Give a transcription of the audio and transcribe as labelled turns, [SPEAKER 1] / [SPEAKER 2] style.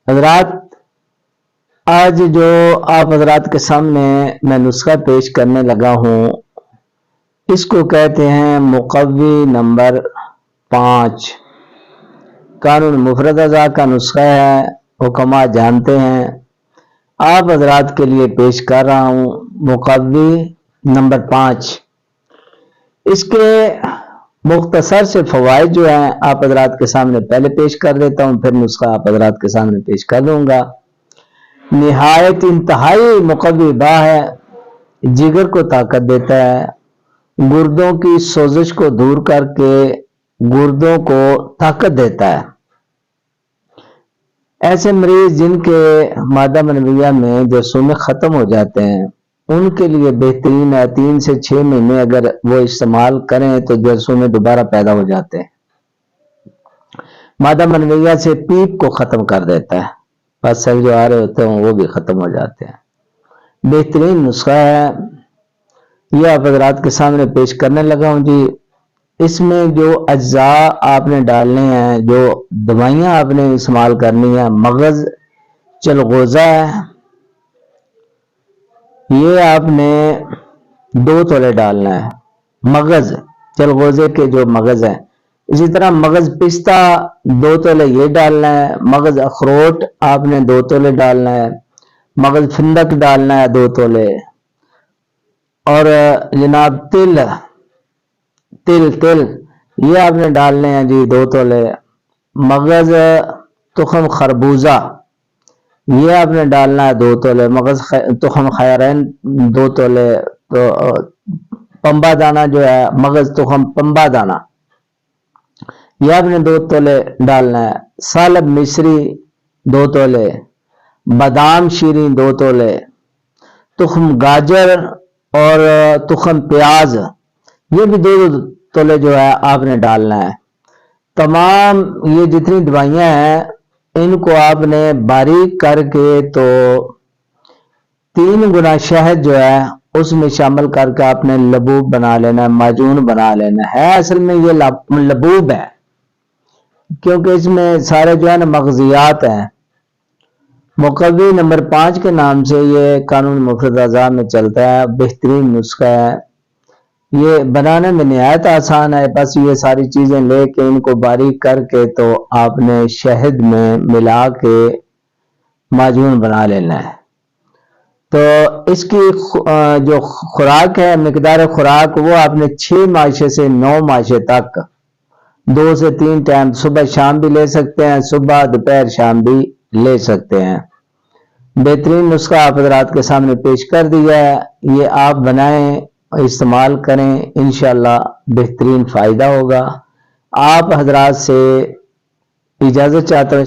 [SPEAKER 1] حضرات، آج جو آپ حضرات کے سامنے میں نسخہ پیش کرنے لگا ہوں، اس کو کہتے ہیں مقوی نمبر 5۔ قانون مفرد اعضاء کا نسخہ ہے، حکما جانتے ہیں۔ آپ حضرات کے لیے پیش کر رہا ہوں مقوی نمبر 5۔ اس کے مختصر سے فوائد جو ہیں آپ حضرات کے سامنے پہلے پیش کر دیتا ہوں، پھر نسخہ آپ حضرات کے سامنے پیش کر دوں گا۔ نہایت انتہائی مقوی با ہے، جگر کو طاقت دیتا ہے، گردوں کی سوزش کو دور کر کے گردوں کو طاقت دیتا ہے۔ ایسے مریض جن کے مادہ منویہ میں جرثومے ختم ہو جاتے ہیں، ان کے لیے بہترین ہے۔ 3 سے 6 مہینے اگر وہ استعمال کریں تو جرثومے دوبارہ پیدا ہو جاتے ہیں۔ مادہ منویہ سے پیپ کو ختم کر دیتا ہے، بس سب جو آ رہے ہوتے ہیں وہ بھی ختم ہو جاتے ہیں۔ بہترین نسخہ ہے، یہ آپ حضرات کے سامنے پیش کرنے لگا ہوں جی۔ اس میں جو اجزاء آپ نے ڈالنے ہیں، جو دوائیاں آپ نے استعمال کرنی ہیں، مغز چلغوزہ ہے، یہ آپ نے 2 تولے ڈالنا ہے۔ مغز چلغوزے کے جو مغز ہیں، اسی طرح مغز پستہ 2 تولے یہ ڈالنا ہے۔ مغز اخروٹ آپ نے 2 تولے ڈالنا ہے۔ مغز فندق ڈالنا ہے 2 تولے۔ اور جناب تل یہ آپ نے ڈالنے ہیں جی 2 تولے۔ مغز تخم خربوزہ یہ آپ نے ڈالنا ہے 2 تولے۔ مغز تخم خیرین 2 تولے۔ تو پمبا دانہ جو ہے، مغز تخم پمبا دانہ یہ آپ نے 2 تولے ڈالنا ہے۔ سالب مصری 2 تولے۔ بادام شیریں 2 تولے۔ تخم گاجر اور تخم پیاز یہ بھی 2 تولے جو ہے آپ نے ڈالنا ہے۔ تمام یہ جتنی دوائیاں ہیں ان کو آپ نے باریک کر کے تو 3 گنا شہد جو ہے اس میں شامل کر کے آپ نے لبوب بنا لینا ہے، معجون بنا لینا ہے۔ اصل میں یہ لبوب ہے کیونکہ اس میں سارے جو ہے نا مغزیات ہیں۔ مقوی نمبر 5 کے نام سے یہ قانون مفرد اعضاء میں چلتا ہے، بہترین نسخہ ہے۔ یہ بنانے میں نہایت آسان ہے، بس یہ ساری چیزیں لے کے ان کو باریک کر کے تو آپ نے شہد میں ملا کے معجون بنا لینا ہے۔ تو اس کی جو خوراک ہے، مقدار خوراک، وہ آپ نے 6 ماشے سے 9 ماشے تک 2 سے 3 ٹائم صبح شام بھی لے سکتے ہیں، صبح دوپہر شام بھی لے سکتے ہیں۔ بہترین نسخہ آپ حضرات کے سامنے پیش کر دیا ہے، یہ آپ بنائیں، استعمال کریں، انشاءاللہ بہترین فائدہ ہوگا۔ آپ حضرات سے اجازت چاہتا ہوں۔